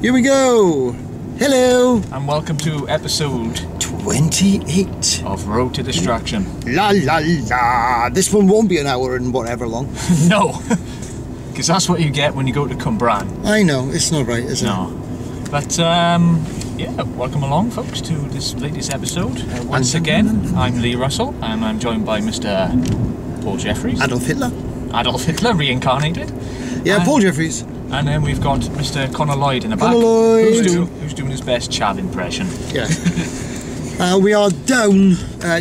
Here we go. Hello. And welcome to episode 28 of Road to Distraction. La la la. This one won't be an hour and whatever long. No, because that's what you get when you go to Cumbrain. I know, it's not right, is it? No. But, yeah, welcome along, folks, to this latest episode. Once again, I'm Lee Russell, and I'm joined by Mr. Paul Jeffries. Adolf Hitler. Adolf Hitler, reincarnated. Yeah, Paul Jeffries. And then we've got Mr. Connor Lloyd in the back. Connor Lloyd. Who's doing his best Chav impression. Yeah. We are down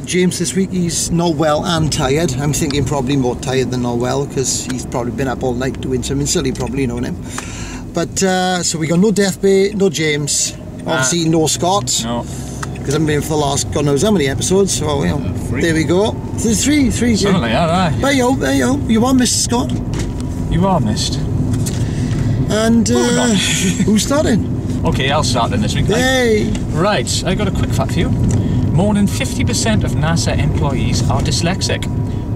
James this week. He's not well and tired. I'm thinking probably more tired than not well, because he's probably been up all night doing something silly, probably, knowing him. But, so we got no Death Bay, no James, obviously no Scott. No. Because I've been here for the last God knows how many episodes, so, you know, there we go. There's three. Certainly, yeah. Aye. There you go. You are Mr. Scott. You are missed. And who's starting? Okay, I'll start then this week. Hey! Right, I got a quick fact for you. More than 50% of NASA employees are dyslexic.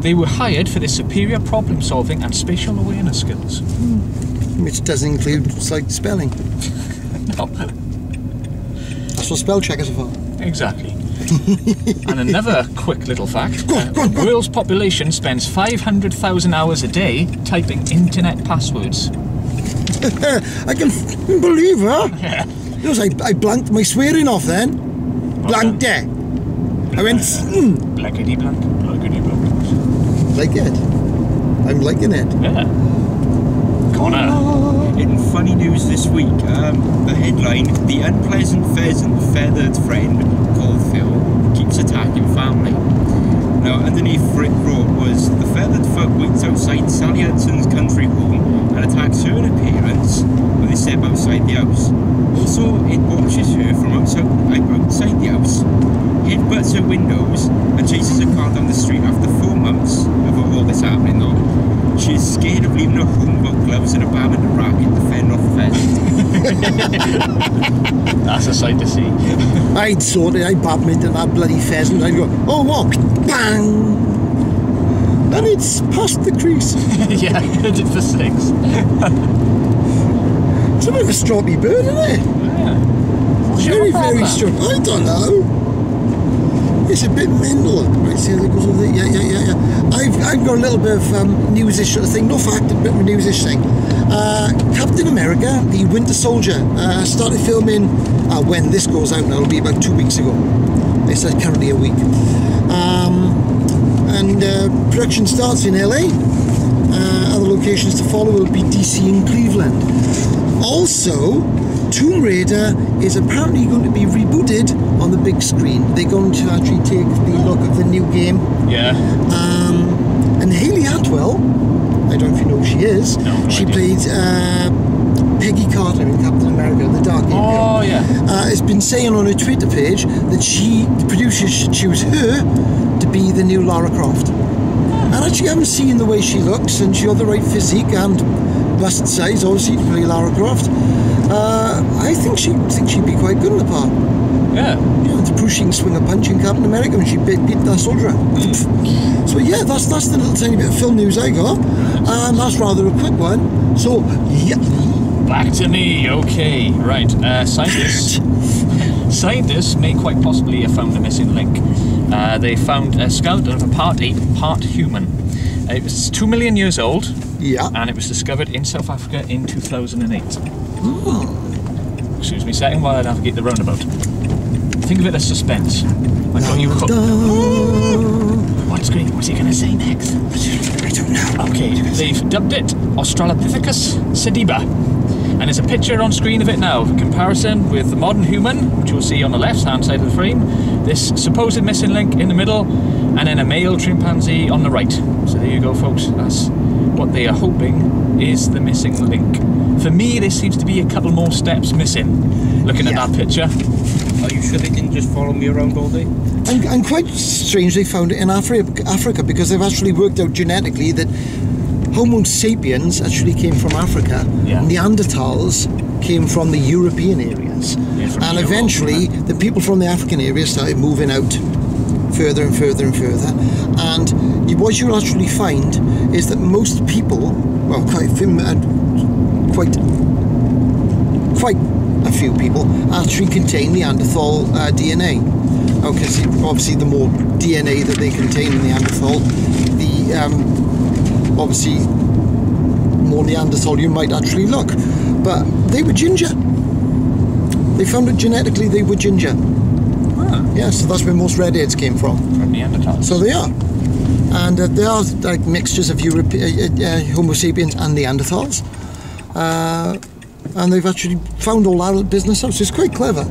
They were hired for their superior problem solving and spatial awareness skills. Which doesn't include sight spelling. No. That's what spell checkers are for. Exactly. And another quick little fact. Go on. The world's population spends 500,000 hours a day typing internet passwords. I can believe her. Yeah. You know, I blanked my swearing off then. Blanked it. I went, Blankety blank, blankety blank. Like it. I'm liking it. Yeah. Connor. In funny news this week, the headline, the unpleasant pheasant feathered friend called Phil keeps attacking family. Now, underneath Frick wrote was, the feathered fuck waits outside Sally Hudson's country home and attacks her in appearance when they step outside the house. Also, it watches her from outside the house, headbutts her windows, and chases her car down the street after 4 months of all this happening though. She is scared of leaving her home without gloves and a badminton racket to fend off the pheasant. That's a sight to see. I'd badminton that bloody pheasant. I'd go, oh, walk, bang! And it's past the crease. Yeah, hit it for 6. It's a bit of a stroppy bird, isn't it? Yeah. Very, very strong. I don't know. It's a bit mental. Right, see how that goes over there? Yeah. I've got a little bit of news-ish sort of thing. No fact, a bit of a news-ish thing. Captain America, the Winter Soldier, started filming, when this goes out now, it'll be about 2 weeks ago. It's currently a week. And production starts in LA. Other locations to follow will be DC and Cleveland. Also, Tomb Raider is apparently going to be rebooted on the big screen. They're going to actually take the look of the new game. Yeah. And Hayley Atwell, I don't know if you know who she is. No she idea. played Peggy Carter in Captain America: The Dark Age. Oh, yeah. Has been saying on her Twitter page that the producers should choose her to be the new Lara Croft. And actually, I haven't seen the way she looks, and she got the right physique and bust size, obviously, to play Lara Croft. I think she'd be quite good in the part. Yeah. Yeah, to prove she can swing a punch in Captain America when she beat that soldier up. So yeah, that's the little tiny bit of film news I got. That's rather a quick one. So yeah. Back to me. Okay. Right. Scientists may quite possibly have found a missing link. They found a skeleton of a part ape, part human. It was 2 million years old. Yeah. And it was discovered in South Africa in 2008. Oh. Excuse me a second while I navigate the roundabout. Think of it as suspense. I got you hooked. What's he going to say next? I don't know. Okay, they've dubbed it Australopithecus sediba. And there's a picture on screen of it now. In comparison with the modern human, which you'll see on the left-hand side of the frame, this supposed missing link in the middle, and then a male chimpanzee on the right. So there you go, folks. That's what they are hoping is the missing link. For me, there seems to be a couple more steps missing. Looking at that picture. Are you sure they didn't just follow me around all day? And quite strange they found it in Africa, because they've actually worked out genetically that Homo sapiens actually came from Africa. Yeah. Neanderthals came from the European areas. Yeah, from And Europe, eventually the people from the African areas started moving out further and further and further. And what you'll actually find is that most people, well, quite a few people actually contain Neanderthal DNA. Okay, so obviously the more DNA that they contain in Neanderthal, the obviously more Neanderthal you might actually look. But they were ginger. They found it genetically they were ginger. Ah. Yeah, so that's where most redheads came from. From Neanderthals. So they are. And they are like mixtures of Homo sapiens and Neanderthals. And they've actually found all that business out, so it's quite clever.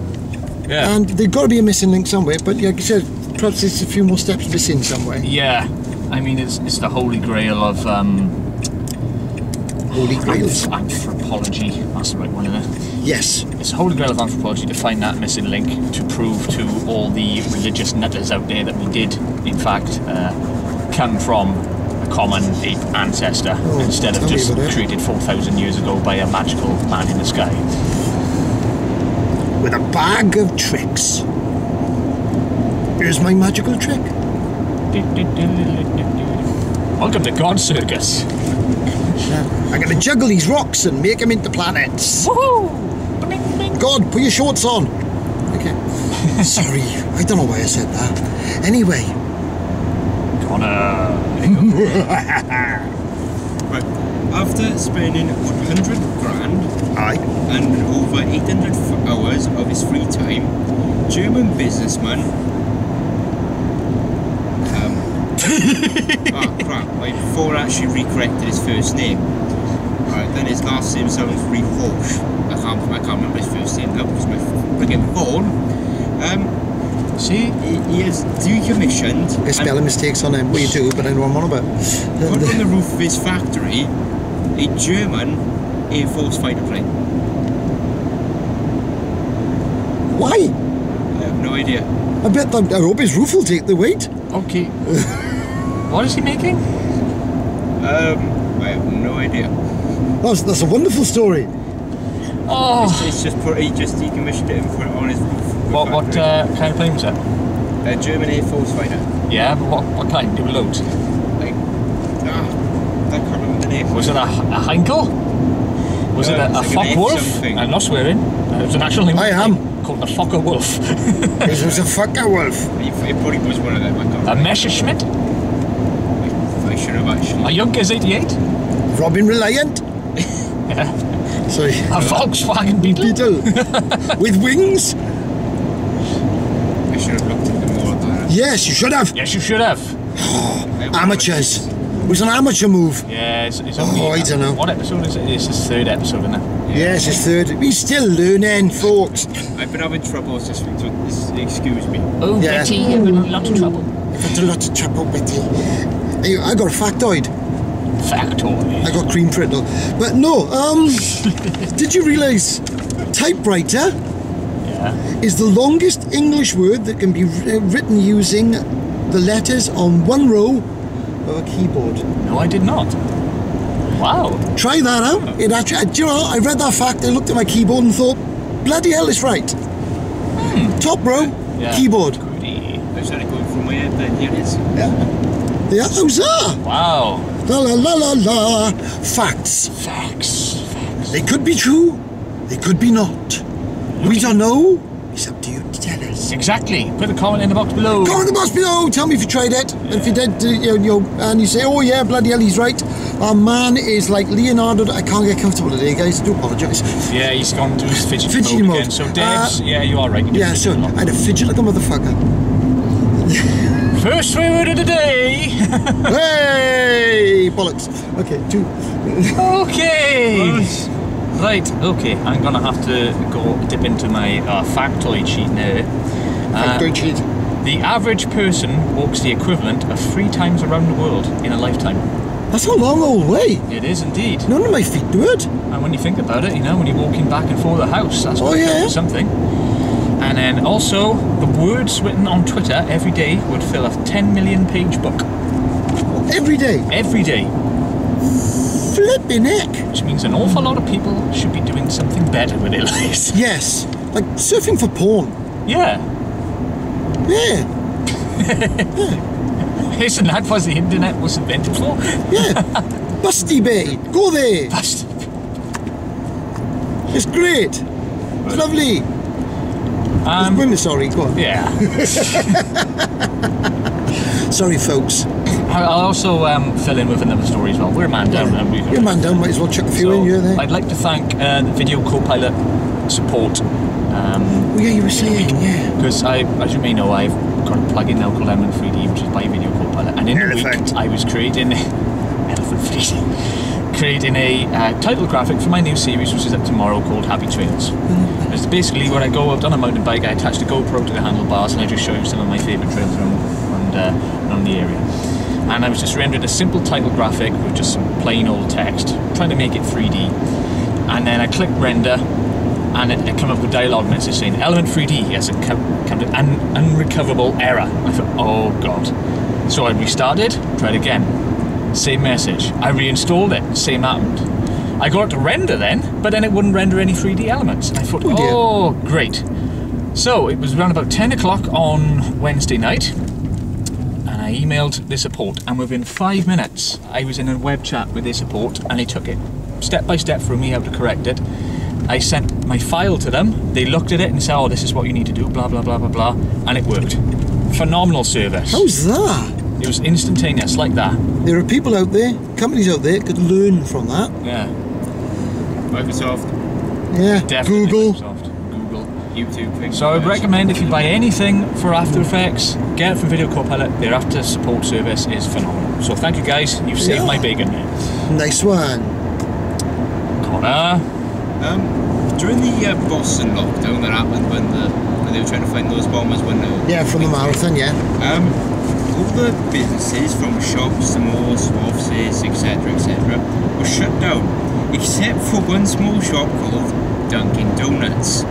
Yeah. And they've got to be a missing link somewhere, but like I said, perhaps there's a few more steps missing somewhere. Yeah. I mean, it's the holy grail of Holy grails. anthropology. That's the right one, isn't it? Yes. It's the holy grail of anthropology to find that missing link, to prove to all the religious nutters out there that we did, in fact, come from a common ape ancestor instead of tell me just about it. created 4,000 years ago by a magical man in the sky. With a bag of tricks. Here's my magical trick. Welcome to God's Circus. I'm going to juggle these rocks and make them into planets. Woohoo! Bling, bling. God, put your shorts on. Okay. Sorry, I don't know why I said that. Anyway. Connor. Right. After spending 100 grand Aye. and over 800 hours of his free time, German businessman. Oh crap! My phone actually recorrected his first name. Right, then his last name sounds really harsh. I can't remember his first name now because my friggin' phone. See? He has decommissioned. There's spelling mistakes on him. Well, you do, but I know what I'm on about. Put on the roof of his factory a German Air Force fighter plane. Why? I have no idea. I hope his roof will take the weight. Okay. What is he making? I have no idea. That's a wonderful story. Oh. It's just he just decommissioned it and put it on his roof. What kind of plane was that? A German Air Force fighter. Yeah, but what kind? There were loads. Like, I can't remember the name. Was it a Heinkel? Was it a it's like an Focke-Wulf? F-something. I'm not swearing. It was an actual name. I am. Called the Focke-Wulf. It was a Focke-Wulf. It probably was one of them. I can't A remember. Messerschmitt? I should have actually. A Junkers 88? Robin Reliant. Yeah. Sorry. A Volkswagen Beetle? Beetle. With wings. I should have looked at them more at that. Yes, you should have. Yes, you should have. Amateurs. It was an amateur move. Yeah, it's only... Oh, I don't know. What episode is it? It's his third episode, isn't it? Yes, it's third. He's still learning, folks. I've been having troubles this week, so excuse me. Oh, Yeah. Betty, you're in a lot of trouble. I've had a lot of trouble, Betty. Hey, I got a factoid. Factoid. I got cream brittle. But no, did you realise typewriter Yeah. is the longest English word that can be written using the letters on one row of a keyboard? No, I did not. Wow. Try that out. It actually, do you know, I read that fact, I looked at my keyboard and thought, bloody hell, it's right. Top row, Yeah. keyboard. Goody. I was only going through my head, then here it is. Yeah, how's that? Wow. La la la la la. Facts. Facts. They could be true, they could be not. We don't know. It's up to you to tell us. Exactly. Put a comment in the box below. Comment in the box below. Tell me if you tried it. And if you did, and you say, oh yeah, bloody hell, he's right. Our man is like Leonardo. I can't get comfortable today, guys. I do apologise. Yeah, he's gone to his fidgety Fidgety mode mode. again. So, Debs, yeah, you are right. You did Yeah, fidget so a lot. I had a fidget like a motherfucker. First swear word of the day. Hey, bollocks. Okay, 2. Okay. Right, okay. I'm going to have to go dip into my factoid sheet now. Factoid sheet. The average person walks the equivalent of 3 times around the world in a lifetime. That's a long old way. It is indeed. None of my feet do it. And when you think about it, you know, when you're walking back and forth the house, that's something. And then also, the words written on Twitter every day would fill a 10 million page book. Every day? Every day. Flipping heck. Which means an awful lot of people should be doing something better with their lives. Yes. Like surfing for porn. Yeah. Yeah. Isn't that what the internet was invented for? Yeah. Busty Bay. Go there. Busty. It's great. It's lovely. Sorry, go on. Yeah. Sorry, folks. I'll also fill in with another story as well. We're a man down. You're a man down, might as well chuck a few in, you're there. I'd like to thank the Videocopilot support. Oh yeah, you were saying, yeah. Because as you may know, I've got a plugin now called Element 3D, which is by Videocopilot. And in the week, I was creating creating a title graphic for my new series, which is up tomorrow, called Happy Trails. It's basically where I go out on a mountain bike, I attach the GoPro to the handlebars, and I just show you some of my favourite trails around the area. And I was just rendering a simple title graphic with just some plain old text, trying to make it 3D. And then I click render, and it came up with a dialogue message saying, Element 3D has encountered an unrecoverable error. I thought, oh god. So I restarted, tried again. Same message. I reinstalled it, same happened. I got it to render then, but then it wouldn't render any 3D elements. And I thought, oh great. So it was around about 10 o'clock on Wednesday night, and I emailed the support, and within 5 minutes I was in a web chat with their support, and they took it step by step through me how to correct it. I sent my file to them, they looked at it and said, oh, this is what you need to do, blah blah blah blah blah, and it worked. Phenomenal service. How's that? It was instantaneous, like that. There are people out there, companies out there, could learn from that. Yeah. Microsoft. Yeah. Definitely Google. Microsoft. Google. YouTube. So I would recommend, if you buy anything for After Effects, get it from Videocopilot. Their after support service is phenomenal. So thank you guys, you've saved my bacon there. Nice one. Connor. During the Boston lockdown that happened when they were trying to find those bombers when they were... Yeah, from the marathon, yeah. All the businesses, from shops to malls, offices, etc., were shut down, except for one small shop called Dunkin' Donuts.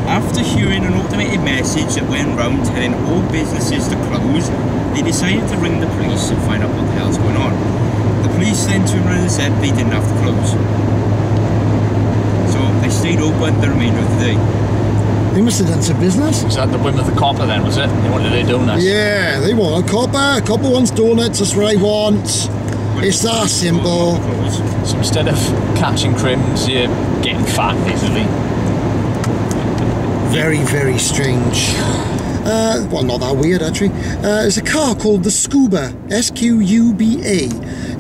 After hearing an automated message that went round telling all businesses to close, they decided to ring the police and find out what the hell's going on. The police then turned around and said they didn't have to close. So they stayed open the remainder of the day. They must have done some business. Was that the whim of the copper then, was it? They wanted their donuts. Yeah, they want a copper. Copper wants donuts, that's what I want. It's that simple. So instead of catching crims, you're getting fat, basically. Very, very strange. Well, not that weird, actually. There's a car called the Scuba, S-Q-U-B-A,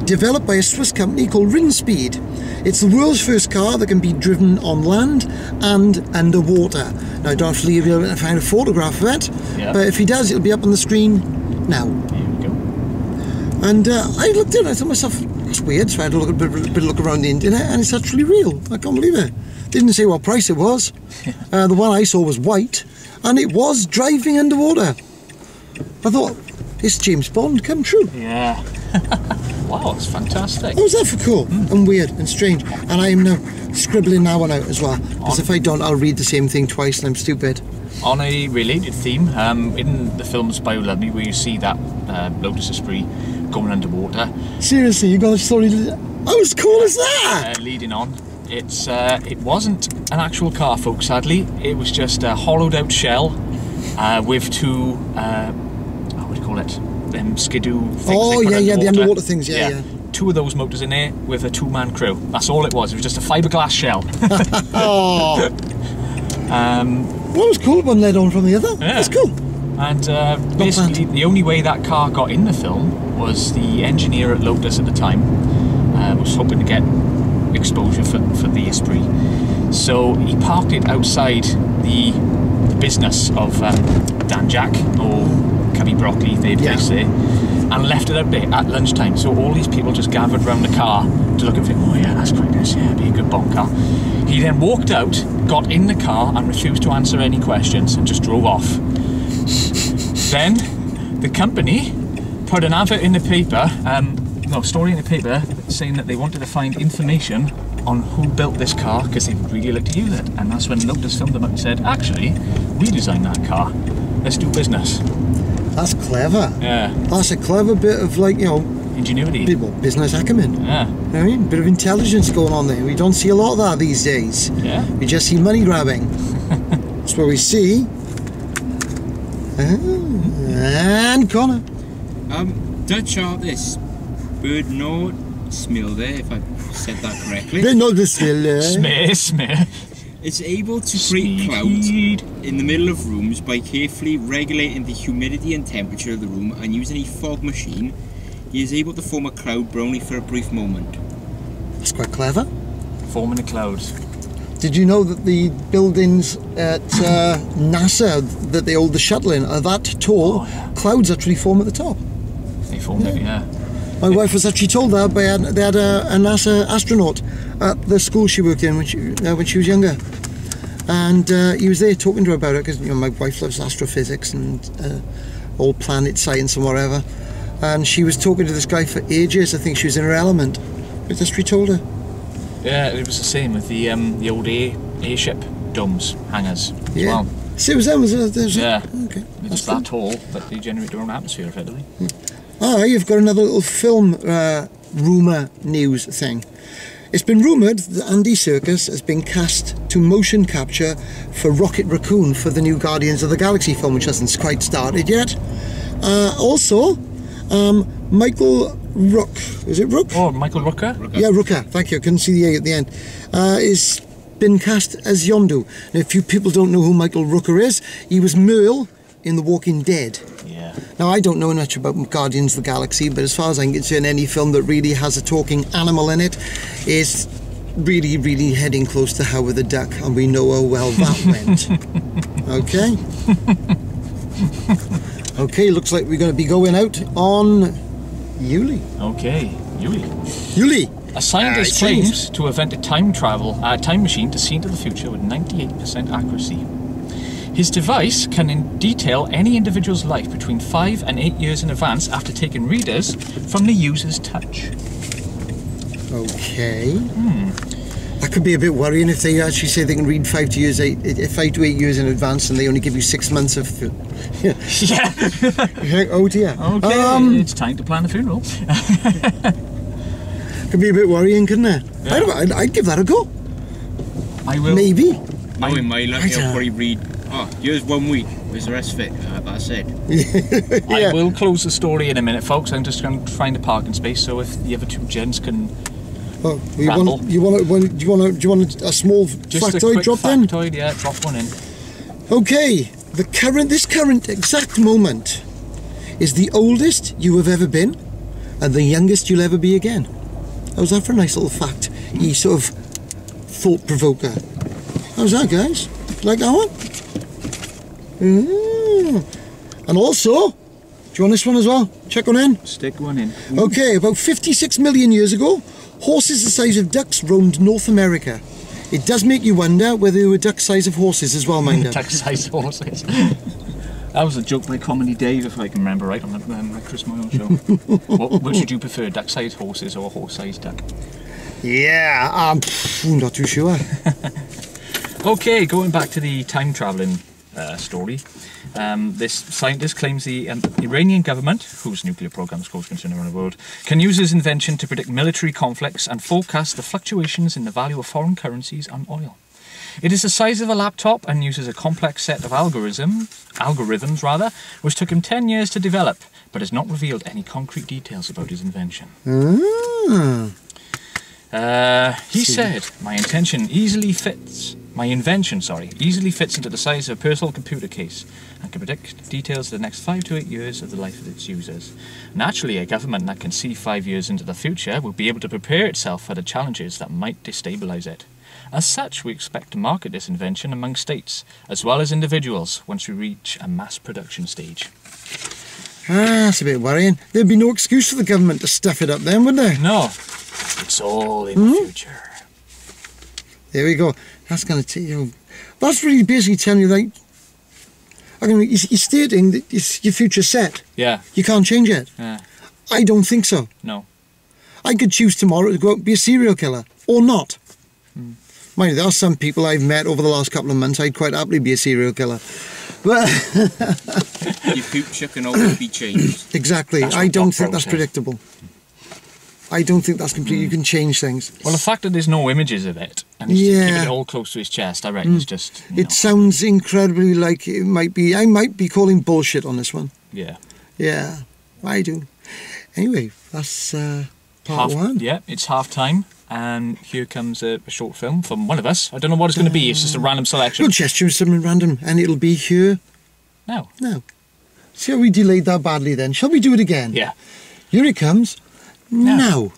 developed by a Swiss company called Rinspeed. It's the world's first car that can be driven on land and underwater. Now, I don't have to leave you to find a photograph of it, but if he does, it'll be up on the screen now. Here we go. And I looked at it, I thought to myself, that's weird, so I had a bit of look around the internet, and it's actually real. I can't believe it. Didn't say what price it was. The one I saw was white, and it was driving underwater. I thought, it's James Bond come true. Yeah. Wow, it's fantastic. How was that for cool and weird and strange? And I am now scribbling that one out as well, because if I don't, I'll read the same thing twice and I'm stupid. On a related theme, in the film Spy Who Loved Me, where you see that Lotus Esprit going underwater. Seriously, you got a story? How as cool as that? Leading on, it wasn't an actual car, folks. Sadly, it was just a hollowed-out shell with two. What do you call it? Them skidoo things. Oh yeah, the underwater things. Yeah. Two of those motors in there with a two-man crew. That's all it was. It was just a fiberglass shell. Oh. One was cool, one led on from the other. Yeah. That's cool. And basically, the only way that car got in the film was the engineer at Lotus at the time was hoping to get exposure for the Esprit. So he parked it outside the business of Dan Jack or Cubby Broccoli, they say, and left it out there at lunchtime. So all these people just gathered around the car to look and think, oh yeah, that's quite nice, yeah, be a good bomb car. He then walked out, got in the car and refused to answer any questions and just drove off. Then the company put an advert in the paper story in the paper saying that they wanted to find information on who built this car because they would really like to use it. And that's when Lotus filmed them up and said, actually, we designed that car. Let's do business. That's clever. Yeah. That's a clever bit of, like, you know, ingenuity. Business acumen. Yeah. You know what I mean? Bit of intelligence going on there. We don't see a lot of that these days. Yeah. We just see money grabbing. That's what we see. And Connor. Dutch artist Bernard Smilde, if I said that correctly, Smith. is able to create clouds in the middle of rooms by carefully regulating the humidity and temperature of the room, and using a fog machine, he is able to form a cloud but only for a brief moment. That's quite clever. Forming the clouds. Did you know that the buildings at NASA that they hold the shuttle in are that tall? Oh, yeah. Clouds actually form at the top. They formed it, yeah. My wife was actually told that by they had a NASA astronaut at the school she worked in when she was younger, and he was there talking to her about it because, you know, my wife loves astrophysics and all planet science and whatever, and she was talking to this guy for ages. I think she was in her element. But that's what he told her. Yeah, it was the same with the old airship domes hangars as Yeah. well. So it was them. Yeah. Okay. They're just that tall that they generate their own atmosphere, effectively. You've got another little film rumour news thing. It's been rumoured that Andy Serkis has been cast to motion capture for Rocket Raccoon for the new Guardians of the Galaxy film, which hasn't quite started yet. Also, Michael Rook, is it Rook? Oh, Michael Rooker? Yeah, Rooker, thank you, I couldn't see the A at the end. Is been cast as Yondu. Now, if you people don't know who Michael Rooker is, he was Merle in The Walking Dead. Yeah. Now, I don't know much about Guardians of the Galaxy, but as far as I'm concerned, any film that really has a talking animal in it is really, really heading close to Howard the Duck, and we know how well that went. Okay? Okay, looks like we're going to be going out on Yuli. Okay, Yuli. Yuli! A scientist claims to invent a time machine to see into the future with 98% accuracy. His device can detail any individual's life between 5 and 8 years in advance after taking readers from the user's touch. Okay. That could be a bit worrying if they actually say they can read 5 to 8 years in advance and they only give you 6 months of... Yeah. Oh dear. Okay, it's time to plan a funeral. Could be a bit worrying, couldn't it? Yeah. I'd give that a go. I will. Maybe. Knowing my luck, I'll probably read, here's 1 week, where's the rest of it? That's it. Yeah. I will close the story in a minute, folks. I'm just going to find a parking space so if the other two gents can Oh, do you ramble. want a small Just factoid a quick drop in? factoid, yeah, drop one in. Okay, this current exact moment is the oldest you have ever been and the youngest you'll ever be again. How's that for a nice little fact? Sort of thought-provoker. How's that, guys? Like that one? And also, do you want this one as well? Check one in. Stick one in. Okay, about 56 million years ago, horses the size of ducks roamed North America. It does make you wonder whether they were duck size of horses as well, mind you. Duck size horses. That was a joke by Comedy Dave, if I can remember right, on my Chris Moyle show. What should you prefer, duck size horses or horse size duck? Yeah, I'm not too sure. Okay, going back to the time travelling story. This scientist claims the Iranian government, whose nuclear program is cause concern around the world, can use his invention to predict military conflicts and forecast the fluctuations in the value of foreign currencies and oil. It is the size of a laptop and uses a complex set of algorithms, which took him 10 years to develop, but has not revealed any concrete details about his invention. He said, my invention easily fits into the size of a personal computer case and can predict details of the next 5 to 8 years of the life of its users. Naturally, a government that can see 5 years into the future will be able to prepare itself for the challenges that might destabilise it. As such, we expect to market this invention among states, as well as individuals, once we reach a mass production stage. That's a bit worrying. There'd be no excuse for the government to stuff it up then, would there? No, it's all in the future. There we go. That's going to take you... That's really basically telling you, like... I mean, you're stating that your future's set. Yeah. You can't change it. Yeah. I don't think so. No. I could choose tomorrow to go out and be a serial killer, or not. Mind you, there are some people I've met over the last couple of months, I'd quite happily be a serial killer. But Your future can always be changed. exactly, That's I what don't Doc think Brown that's says. predictable. I don't think that's complete. You can change things. Well, the fact that there's no images of it, and he's just keeping Yeah. it all close to his chest, I reckon is just, you It know, sounds incredibly like it might be. I might be calling bullshit on this one. yeah. Yeah, I do. Anyway, that's part one. Yeah, it's half time, and here comes a short film from one of us. I don't know what it's going to be, it's just a random selection. We'll just choose something random, and it'll be here Now. now. See how we delayed that badly then? Shall we do it again? Yeah. Here it comes. Now. Now.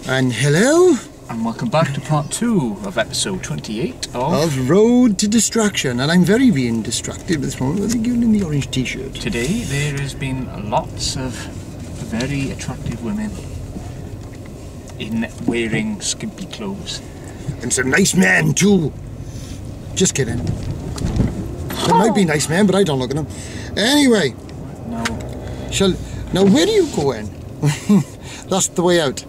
And hello And welcome back to part 2 of episode 28 of of Road to Distraction, and I'm very being distracted at this moment with the girl in the orange t-shirt. Today there has been lots of very attractive women in wearing skimpy clothes. And some nice men too. Just kidding. There might be nice men, but I don't look at them. Anyway, No. now where are you going? That's the way out.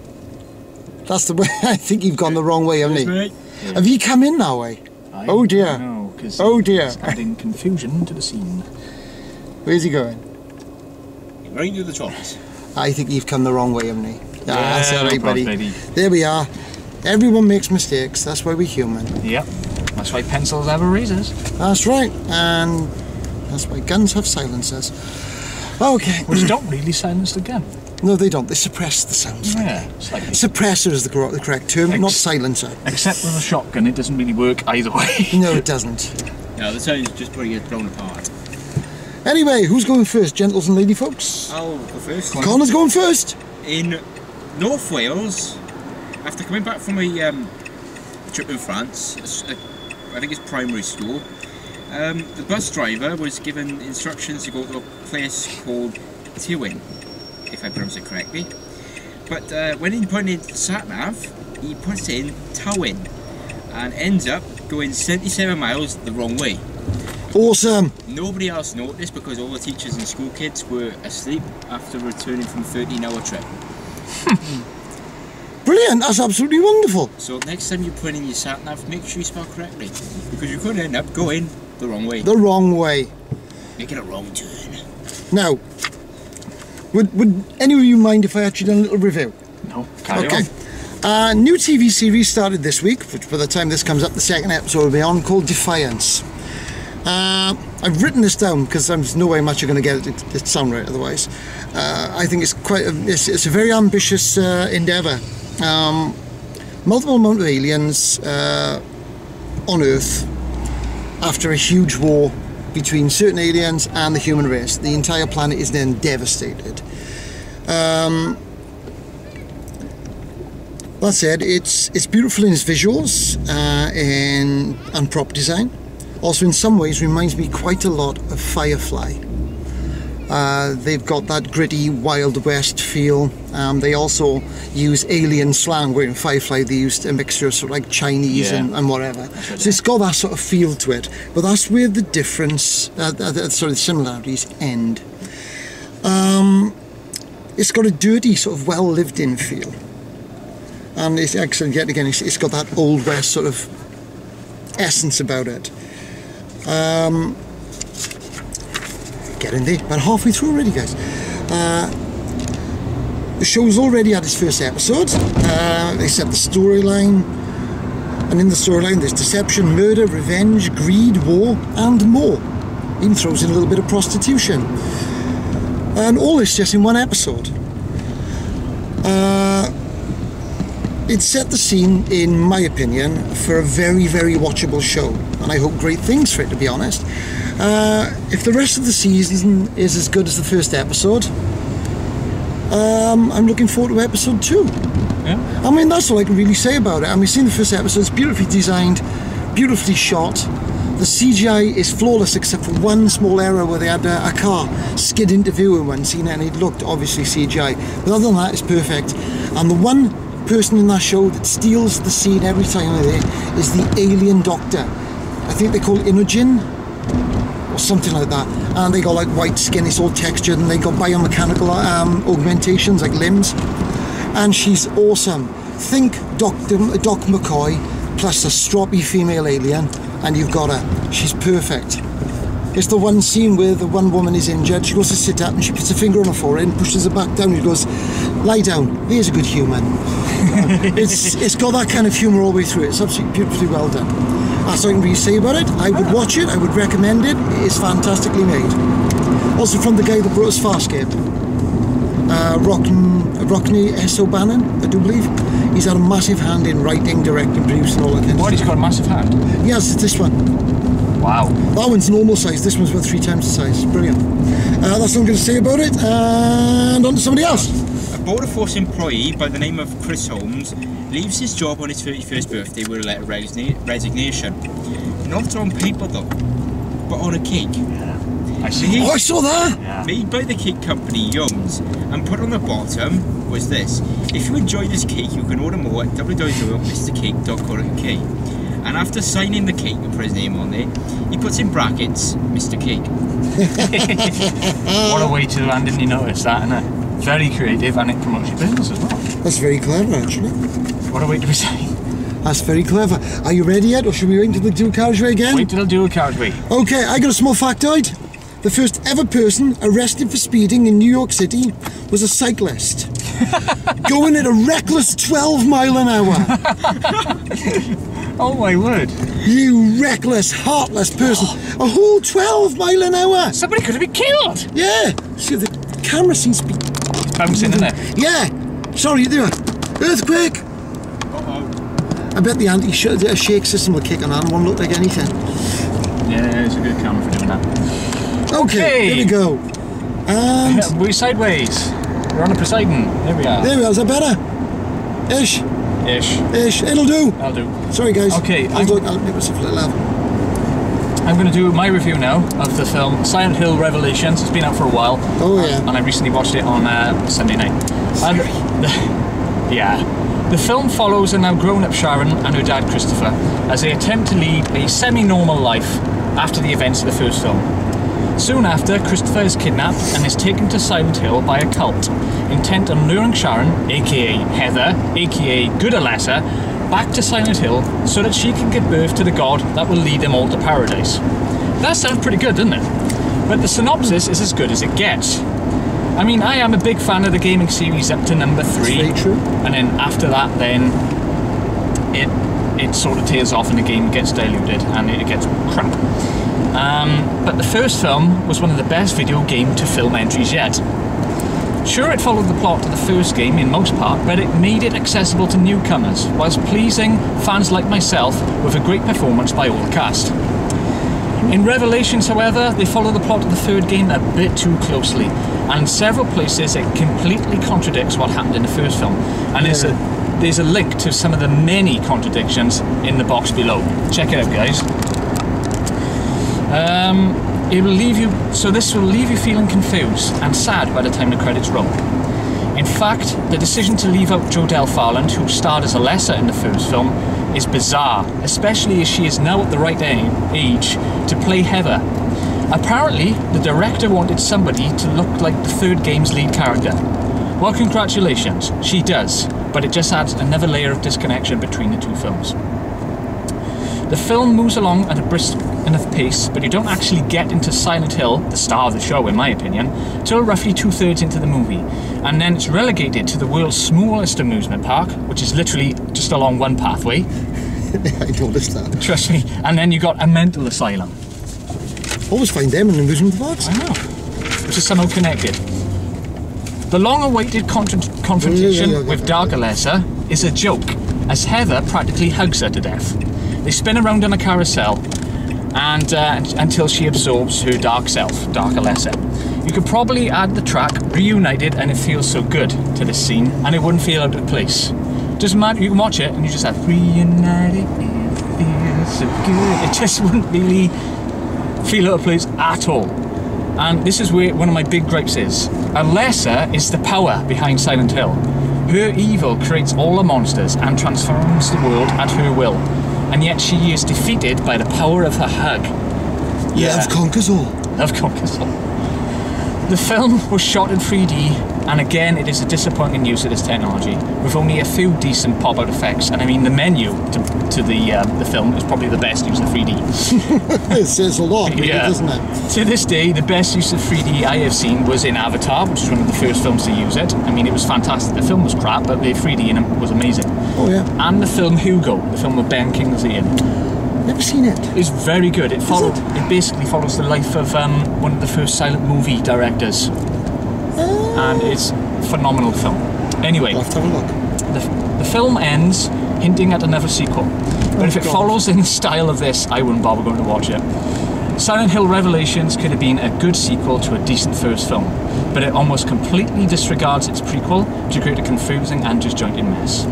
That's the way. I think you've gone the wrong way, haven't you? Right. Have you come in that way? I Oh dear. No, because Oh dear. it's adding confusion to the scene. Where's he going? Right into the toilets. I think you've come the wrong way, haven't you? That's Yeah, all right, no buddy. problem, baby. There we are. Everyone makes mistakes. That's why we're human. Yep. That's why pencils have erasers. That's right. And that's why guns have silencers. Okay. Which don't really silence the gun. No, they don't. They suppress the sounds. Yeah, slightly. Suppressor is the correct term, not silencer. Except with a shotgun, it doesn't really work either way. No, it doesn't. No, the sound's just putting it thrown apart. Anyway, who's going first, gentles and lady folks? I'll go first. Connor's going first. In North Wales, after coming back from a trip in France, I think it's primary school, the bus driver was given instructions to go to a place called Tywyn, if I pronounce it correctly. But when he put in sat-nav, he puts in Tywyn and ends up going 77 miles the wrong way. Awesome. Nobody else noticed because all the teachers and school kids were asleep after returning from a 13-hour trip. Brilliant. That's absolutely wonderful. So next time you put in your sat-nav, make sure you spell correctly, because you could end up going the wrong way. The wrong way. Making a wrong turn. Now, would any of you mind if I actually done a little review? No, carry Okay. on. New TV series started this week, which by the time this comes up, the second episode will be on, called Defiance. I've written this down because there's no way much you're going to get it to sound right otherwise. I think it's it's a very ambitious endeavour. Multiple amount of aliens on Earth, after a huge war between certain aliens and the human race. The entire planet is then devastated. That said, it's beautiful in its visuals and prop design. Also, in some ways, reminds me quite a lot of Firefly. They've got that gritty Wild West feel. They also use alien slang, where in Firefly they used a mixture of sort of like Chinese and whatever. So it's got that sort of feel to it. But that's where the difference, the similarities end. It's got a dirty, sort of well-lived-in feel. And it's excellent, yet again, it's got that Old West sort of essence about it. Getting there, about halfway through already, guys. The show's already had its first episode. They set the storyline, and in the storyline there's deception, murder, revenge, greed, war, and more. Even throws in a little bit of prostitution. And all this just in one episode. It set the scene, in my opinion, for a very, very watchable show, and I hope great things for it, to be honest. If the rest of the season is as good as the first episode, I'm looking forward to episode 2. Yeah. I mean, that's all I can really say about it. I mean, we've seen the first episode, it's beautifully designed, beautifully shot. The CGI is flawless except for one small error where they had a car skid into view in one scene and it looked obviously CGI. But other than that, it's perfect. And the one person in that show that steals the scene every time they're there is the alien doctor. I think they call it Inogen or something like that. And they got like white skin, it's all textured, and they got biomechanical augmentations like limbs. And she's awesome. Think Doc McCoy plus a stroppy female alien, and you've got her. She's perfect. It's the one scene where the one woman is injured, she goes to sit up and she puts her finger on her forehead and pushes her back down. He goes, lie down, there's a good human. It's got that kind of humour all the way through it. It's absolutely beautifully well done. That's all I can really say about it. I would watch it, I would recommend it. It is fantastically made. Also from the guy that brought us Farscape. Rockney S. O'Bannon, I do believe. He's had a massive hand in writing, directing, producing, all that kind of What, stuff. he's got a massive hand? Yes, it's this one. Wow. That one's normal size, this one's about 3 times the size. Brilliant. That's all I'm going to say about it, and on to somebody else. A Border Force employee by the name of Chris Holmes leaves his job on his 31st birthday with a letter of resignation. Not on paper though, but on a cake. I see. Oh, I saw that! Yeah. Made by the cake company Young's, and put on the bottom was this: if you enjoy this cake, you can order more at www.mrcake.co.uk. And after signing the cake and put his name on there, he puts in brackets, Mr. Cake. What a way to land, didn't you notice that, isn't it? Very creative, and it promotes your business as well. That's very clever, actually. What a way to be saying. That's very clever. Are you ready yet, or should we wait until the dual carriageway again? Wait till I do a carriageway. Okay, I got a small factoid. The first ever person arrested for speeding in New York City was a cyclist. Going at a reckless 12 mile an hour. Oh my word. You reckless, heartless person. A whole 12 mile an hour. Somebody could have been killed. Yeah. See, the camera seems to be... Bouncing, isn't it? Yeah. Sorry, there. Earthquake. I bet the anti-shake system will kick on and won't look like anything. Yeah, it's a good camera for doing that. Okay, here we go. And... we're sideways. We're on a Poseidon. There we are. There we are. Is that better? Ish. Ish. It'll do. I'll do. Sorry, guys. Okay. I'll make myself a little laugh. I'm going to do my review now of the film Silent Hill Revelations. It's been out for a while. Oh, yeah. And I recently watched it on Sunday night. And yeah. The film follows a now grown-up Sharon and her dad Christopher as they attempt to lead a semi-normal life after the events of the first film. Soon after, Christopher is kidnapped and is taken to Silent Hill by a cult, intent on luring Sharon, aka Heather, aka Good Alessa, back to Silent Hill so that she can give birth to the god that will lead them all to paradise. That sounds pretty good, doesn't it? But the synopsis is as good as it gets. I mean, I am a big fan of the gaming series up to number 3. Very true. And then after that, then it sort of tails off and the game gets diluted and it gets crap. But the first film was one of the best video game to film entries yet. Sure, it followed the plot of the first game in most part, but it made it accessible to newcomers, whilst pleasing fans like myself with a great performance by all the cast. In Revelations, however, they follow the plot of the third game a bit too closely, and in several places it completely contradicts what happened in the first film. And there's a link to some of the many contradictions in the box below. Check it out, guys. It will leave you. So this will leave you feeling confused and sad by the time the credits roll. In fact, the decision to leave out Jodelle Farland, who starred as Alessa in the first film, is bizarre, especially as she is now at the right age to play Heather. Apparently, the director wanted somebody to look like the third game's lead character. Well, congratulations, she does, but it just adds another layer of disconnection between the two films. The film moves along at a brisk enough pace, but you don't actually get into Silent Hill, the star of the show in my opinion, till roughly 2/3 into the movie, and then it's relegated to the world's smallest amusement park, which is literally just along one pathway. I noticed that. Trust me. And then you got a mental asylum. Always find them in amusement parks. I know. Which is somehow connected. The long-awaited confrontation with Dark Alessa is a joke, as Heather practically hugs her to death. They spin around on a carousel and until she absorbs her dark self, Dark Alessa. You could probably add the track Reunited and It Feels So Good to this scene, and it wouldn't feel out of place. Doesn't matter, you can watch it and you just have Reunited, it feels so good. It just wouldn't really feel out of place at all. And this is where one of my big gripes is. Alessa is the power behind Silent Hill. Her evil creates all the monsters and transforms the world at her will. And yet she is defeated by the power of her hug. Yeah. Love conquers all. Love conquers all. The film was shot in 3D, and again it is a disappointing use of this technology, with only a few decent pop-out effects. And I mean, the menu to the film is probably the best use of 3D. It says a lot, really, yeah. Doesn't it? To this day, the best use of 3D I have seen was in Avatar, which was one of the first films to use it. I mean, it was fantastic. The film was crap, but the 3D in it was amazing. Oh yeah. And the film Hugo, the film with Ben Kingsley in. Never seen it. It's very good. It basically follows the life of one of the first silent movie directors, and it's a phenomenal film. Anyway, I'll have to have a look. The film ends hinting at another sequel, but if it follows in the style of this, I wouldn't bother going to watch it. Silent Hill Revelations could have been a good sequel to a decent first film, but it almost completely disregards its prequel to create a confusing and disjointed mess.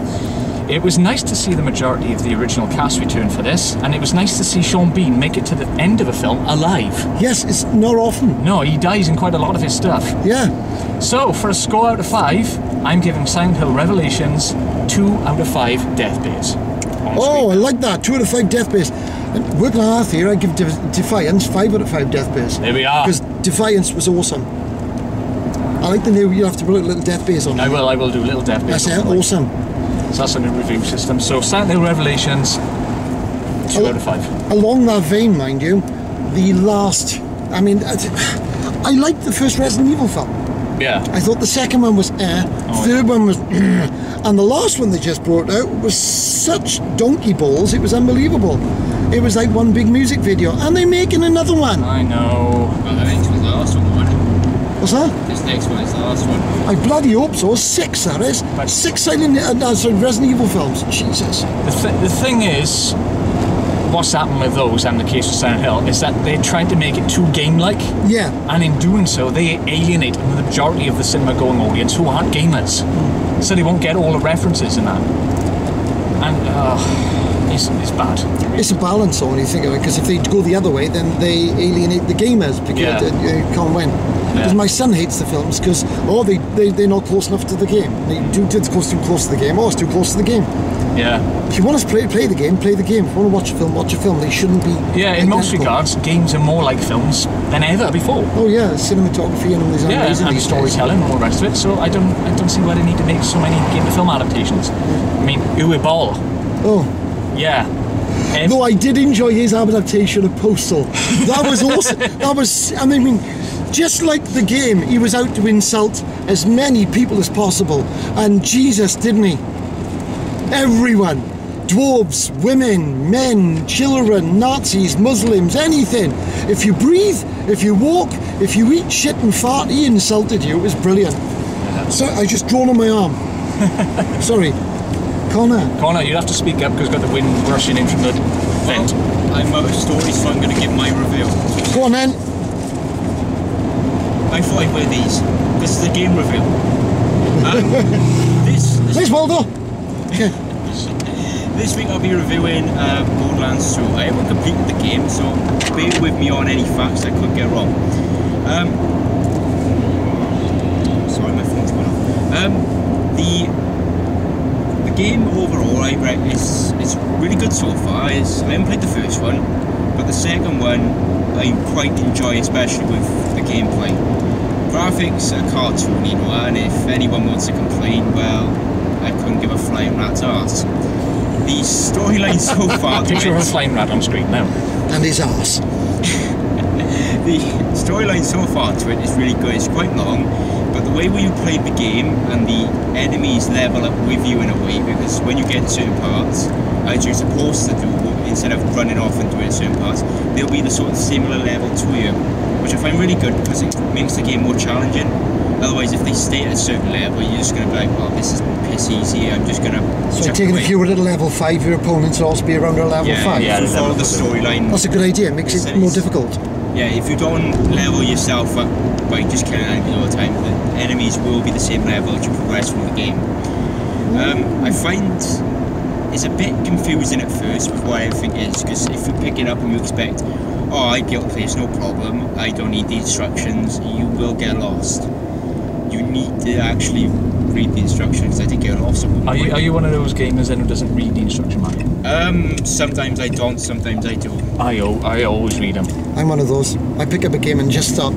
It was nice to see the majority of the original cast return for this, and it was nice to see Sean Bean make it to the end of a film alive. Yes, it's not often. No, he dies in quite a lot of his stuff. Yeah. So, for a score out of 5, I'm giving Silent Hill Revelations 2 out of 5 death bears. Oh, I like that. 2 out of 5 death bears. And working on half here, I give Defiance 5 out of 5 death bears. There we are. Because Defiance was awesome. I like the new, you have to put little death bears on. I will do little death bears. That's it, awesome. So that's a new review system. So Silent Hill Revelations, 2 out of 5. Along that vein, mind you, the last, I mean, I liked the first Resident Evil film. Yeah. I thought the second one was third one was and the last one they just brought out was such donkey balls, it was unbelievable. It was like one big music video, and they're making another one. I know. Well, the next one's the last one, won't it? What's that? This next one is the last one. I bloody hope so. 6, that is. 6 Resident Evil films. Jesus. The thing is, what's happened with those and the case of Silent Hill is that they tried to make it too game-like. Yeah. And in doing so, they alienate the majority of the cinema-going audience who aren't gamers. So they won't get all the references in that. And it's bad. It's a balance, though, when you think of it, because if they go the other way, then they alienate the gamers because they can't win. Because my son hates the films because they're not close enough to the game. It's too close to the game. Oh, it's too close to the game. Yeah. If you want to play the game, play the game. If you want to watch a film, watch a film. They shouldn't be. Yeah, in most regards, games are more like films than ever before. Oh yeah, cinematography and all these and storytelling and all the rest of it. So I don't see why they need to make so many game-to-film adaptations. I mean, Uwe Boll. Oh. Yeah. Though I did enjoy his adaptation of Postal. That was awesome. That was, I mean, just like the game, he was out to insult as many people as possible. And Jesus, didn't he? Everyone. Dwarves, women, men, children, Nazis, Muslims, anything. If you breathe, if you walk, if you eat shit and fart, he insulted you. It was brilliant. So I just drawn on my arm. Sorry. Connor, you'd have to speak up because we've got the wind rushing in from the Vent. I'm out of story, so I'm going to give my review. Go on then. I thought I'd wear these. This is the game review. Thanks, Waldo. This week I'll be reviewing Borderlands 2. I haven't completed the game, so bear with me on any facts I could get wrong. Sorry, my phone's going off. The game overall, I reckon, it's really good so far. I haven't played the first one, but the second one I quite enjoy, especially with the gameplay. Graphics are cartoony, you know, and if anyone wants to complain, well, I couldn't give a flying rat's arse. The storyline so far... Picture of a flame rat on screen now. And his arse. The storyline so far to it is really good. It's quite long, but the way you play the game and the enemies level up with you in a way, because when you get to certain parts, as you're supposed to do, instead of running off and doing certain parts, they'll be the sort of similar level to you, which I find really good because it makes the game more challenging. Otherwise, if they stay at a certain level, you're just going to be like, oh, this is piss easy, I'm just going to... So taking if you were at a level 5, your opponents will also be around a level 5? Yeah, if you follow the storyline... That's a good idea, it makes it more difficult. Yeah, if you don't level yourself up by just killing enemies all the time, the enemies will be the same level as you progress through the game. I find it's a bit confusing at first with what everything is, because if you pick it up and you expect, oh, I'd be able to play this, no problem, I don't need the instructions, you will get lost. You need to actually read the instructions. I did get lost. Are you one of those gamers then who doesn't read the instruction manual? Sometimes I don't, sometimes I do. I always read them. I'm one of those. I pick up a game and just start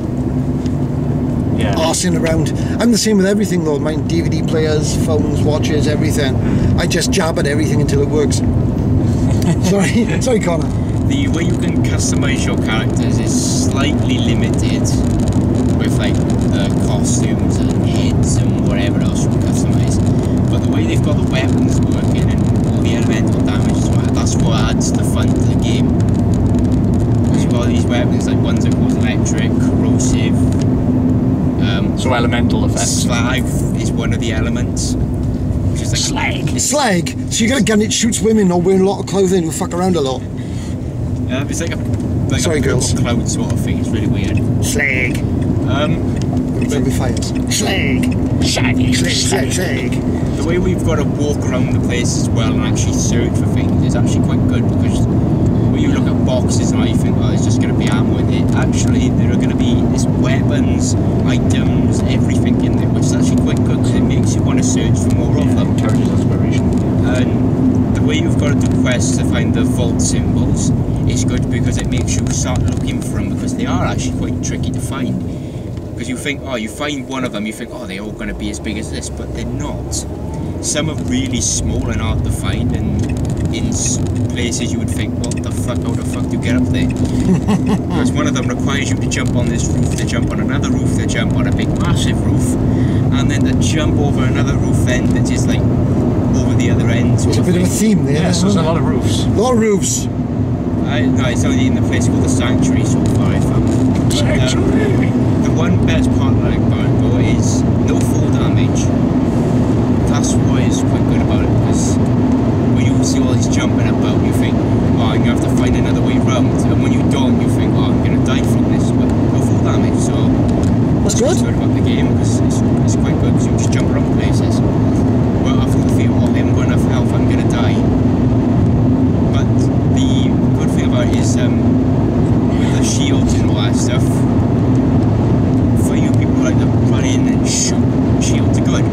arsing around. I'm the same with everything though. Mine DVD players, phones, watches, everything. I just jab at everything until it works. Sorry, Connor. The way you can customise your characters is slightly limited with like the costumes and heads and whatever else you can customise. But the way they've got the weapons working and all the elemental damage to it, that's what adds the fun to the game. Because you've got these weapons, like ones that goes electric, corrosive. So elemental effects. Slag is one of the elements. Which is like Slag? So you got a gun that shoots women or wearing a lot of clothing who fuck around a lot? It's like a Sorry, girls. cloud sort of thing. It's really weird. Slag. Slag. The way we've got to walk around the place as well and actually search for things is actually quite good, because when you look at boxes and you think, oh, there's just going to be ammo in it. Actually, there are going to be weapons, items, everything in there, which is actually quite good because it makes you want to search for more of them. Encourages exploration. And the way you've got to do quests to find the vault symbols is good because it makes you start looking for them, because they are actually quite tricky to find. Because you think, oh, you find one of them, you think, oh, they're all going to be as big as this, but they're not. Some are really small and hard to find, and in places you would think, what the fuck, how the fuck do you get up there? Because one of them requires you to jump on this roof, to jump on another roof, to jump on a big massive roof, and then to jump over another roof end that is like over the other end. It's a bit of a theme there. Yeah, so there's a lot of roofs. A lot of roofs. No, it's only in the place called the Sanctuary so far, I found. Sanctuary! The one best part that I got though is no fall damage. That's what is quite good about it, because when you see all this jumping about, you think, oh, you have to find another way round, and when you don't, you think, oh, I'm going to die from this, but no fall damage, so that's good. What's good about the game, because it's quite good, because you just jump around places. But after you feel, oh, I haven't got enough health, I'm going to die. But the good thing about it is, with the shields and all that stuff, for you people like to run in and shoot, shields are good.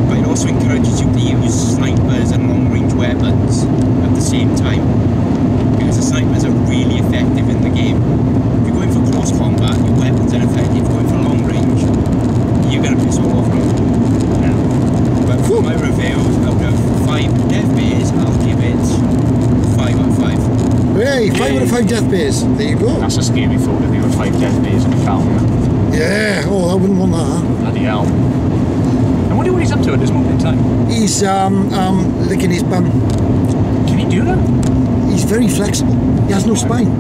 But it also encourages you to use snipers and long-range weapons at the same time, because the snipers are really effective in the game. If you're going for close combat, your weapons are effective. If you're going for long range, you're going to piss all over them. Yeah. But for my review, out of 5 death bears, I'll give it 5 out of 5. Hey, 5 out of 5 death bears. There you go. That's a scary thought if there were 5 death bears in a film. Yeah, oh, I wouldn't want that. Bloody hell. I wonder what he's up to at this moment in time. He's licking his bum. Can he do that? He's very flexible. He has no spine.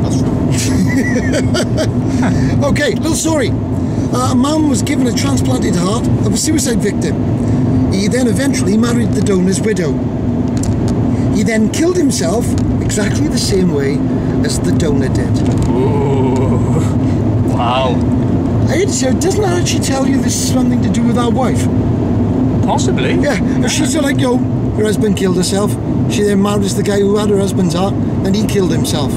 That's true. Okay, little story. A man was given a transplanted heart of a suicide victim. He then eventually married the donor's widow. He He then killed himself exactly the same way as the donor did. Ooh. Wow. I had to say, doesn't that actually tell you this is something to do with our wife? Possibly. Yeah, and she's like, yo, her husband killed herself. She then married the guy who had her husband's heart, and he killed himself.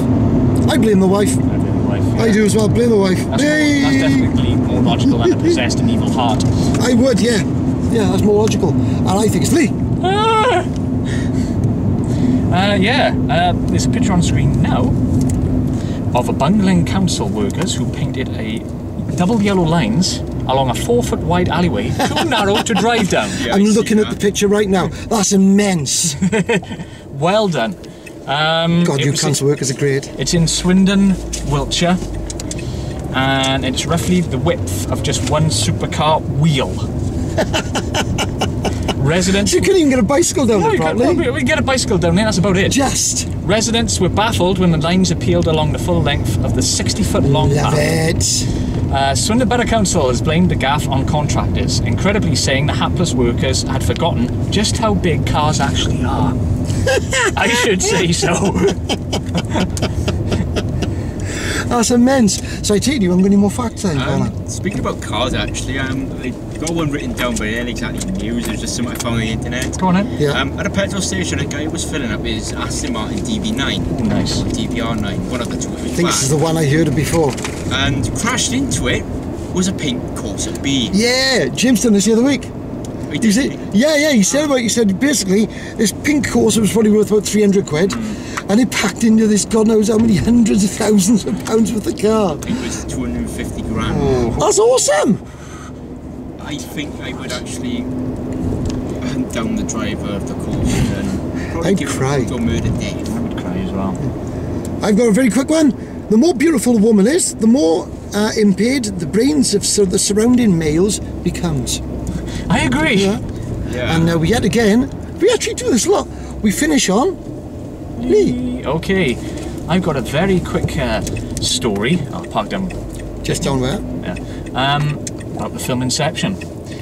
I blame the wife. I blame the wife. Yeah. I do as well, blame the wife. That's definitely more logical than a possessed and evil heart. I would, yeah. Yeah, that's more logical. And I think it's Lee. There's a picture on screen now of a bungling council workers who painted a double yellow lines along a 4-foot wide alleyway, too narrow to drive down. Yeah, I'm looking at the picture right now. That's immense. Well done. God, you council workers are great. It's in Swindon, Wiltshire, and it's roughly the width of just one supercar wheel. Residents... You couldn't even get a bicycle down there, probably. We can get a bicycle down there, that's about it. Just. Residents were baffled when the lines appealed along the full length of the 60-foot long Love path. it. Swindon Borough Council has blamed the gaffe on contractors, incredibly saying the hapless workers had forgotten just how big cars actually are. I should say so. That's immense. So I take you, I'm going to need more facts then, Connor. Speaking about cars, actually, I got one written down, but it ain't exactly news. It was just something I found on the internet. Go on then. Yeah. At a petrol station, a guy was filling up his Aston Martin DB9. Oh, nice. Or DBR9, one of the two. I think this is the one I heard of before. And crashed into it was a pink Corsa B. Yeah, Jim's done this the other week. He said, he said basically this pink Corsa was probably worth about 300 quid, and it packed into this God knows how many hundreds of thousands of pounds worth of car. It was 250 grand. Oh. That's awesome. I think I would actually hunt down the driver of the Corsa and probably I'd give cry. him to a murder death. I would cry as well. I've got a very quick one. The more beautiful a woman is, the more impaired the brains of the surrounding males becomes. I agree. Yeah. And we yet again, we actually do this a lot. We finish on Lee. Okay, I've got a very quick story. I'll park down. Just down there. Yeah. About the film Inception.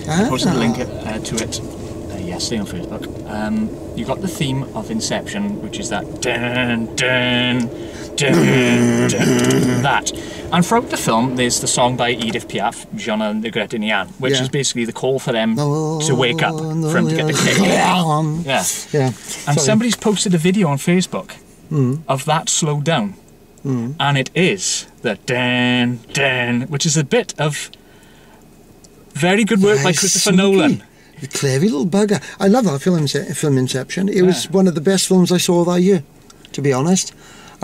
I posted a link to it yesterday on Facebook. You got the theme of Inception, which is that dun dun dun dun that. And throughout the film, there's the song by Edith Piaf, Je ne regrette rien, which is basically the call for them to wake up, for them to get the kick. Yeah. And somebody's posted a video on Facebook of that slowed down. And it is the dun dun, which is a bit of very good work by Christopher Nolan. The clever little bugger. I love that film Inception. It was one of the best films I saw that year, to be honest.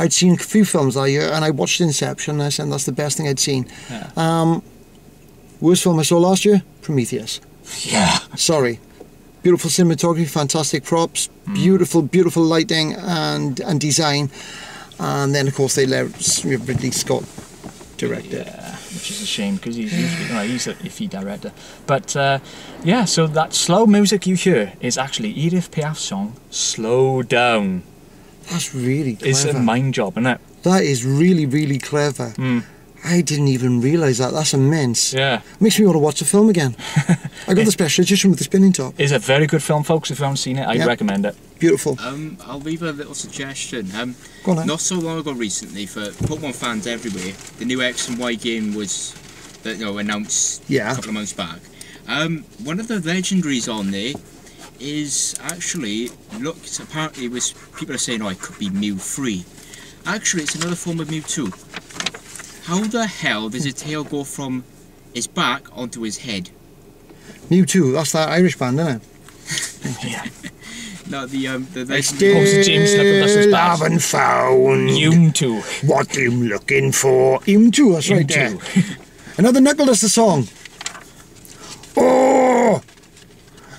I'd seen a few films that year, and I watched Inception, and I said that's the best thing I'd seen. Yeah. Worst film I saw last year? Prometheus. Yeah. Sorry. Beautiful cinematography, fantastic props, beautiful lighting and design. And then, of course, they let Ridley Scott direct it. Yeah, which is a shame because he's an iffy director. But so that slow music you hear is actually Edith Piaf's song "Slow Down." That's really clever. It's a mind job, isn't it? That is really, really clever. I didn't even realise that. That's immense. Yeah. Makes me want to watch the film again. I got the special edition with the spinning top. It's a very good film, folks. If you haven't seen it, I'd recommend it. Beautiful. I'll leave a little suggestion. Go on, then. Not so long ago recently, for Pokemon fans everywhere, the new X and Y game was announced a couple of months back. One of the legendaries on there is actually, apparently people are saying, it could be Mew3. Actually, it's another form of Mewtwo. How the hell does his tail go from his back onto his head? Mewtwo, that's that Irish band, isn't it? Yeah. No, the Still haven't found Mewtwo. what I'm looking for. Mewtwo, that's right there. Another Knuckle Duster song. Oh,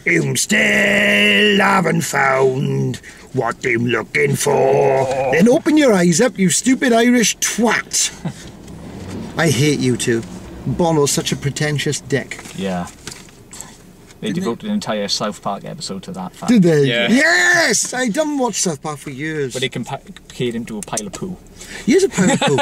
I'm still haven't found what I'm looking for. Then open your eyes up, you stupid Irish twat. I hate you two. Bono's such a pretentious dick. Yeah. They devoted an entire South Park episode to that fact. Did they? Yeah. Yes! I done watch South Park for years. But they compared him to a pile of poo. He is a pile of poo.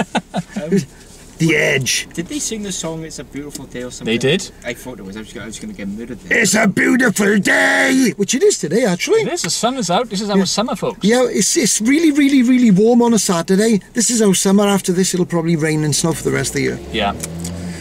The Edge. Did they sing the song "It's a Beautiful Day" or something? They did. I thought it was. I was going to get murdered there. It's a beautiful day, which it is today, actually. It is. The sun is out. This is our summer, folks. Yeah, it's really, really, really warm on a Saturday. This is our summer. After this, it'll probably rain and snow for the rest of the year. Yeah.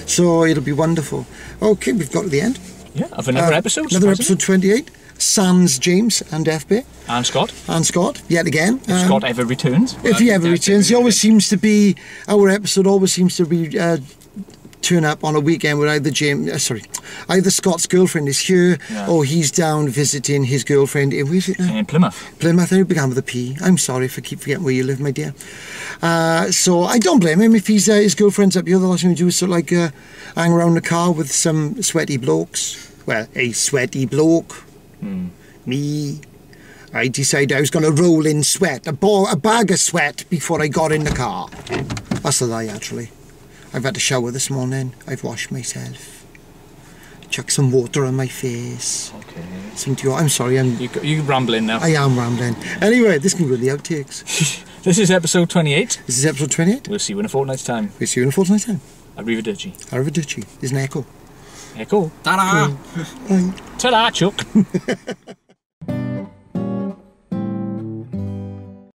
So it'll be wonderful. Okay, we've got to the end. Yeah, of another episode. Another episode 28. Sans James and FB. And Scott. And Scott, yet again. If Scott ever returns. If he ever returns, he always seems to be, our episode always seems to be turn up on a weekend where either Scott's girlfriend is here or he's down visiting his girlfriend in, where is it now? In Plymouth. Plymouth, it began with a P. I'm sorry if I keep forgetting where you live, my dear. So I don't blame him if he's his girlfriend's up here. The last thing we do is sort of like hang around the car with some sweaty blokes. Well, a sweaty bloke. Me. I decided I was going to roll in sweat, a bag of sweat before I got in the car. That's a lie, actually. I've had a shower this morning. I've washed myself. Chuck some water on my face. Okay. I'm sorry, You're rambling now. I am rambling. Anyway, this can go in the outtakes. This is episode 28. This is episode 28. We'll see you in a fortnight's time. We'll see you in a fortnight's time. Arrivederci. Arrivederci. There's an echo. Echo. Ta-da! Bye. Ta-da, Chuck.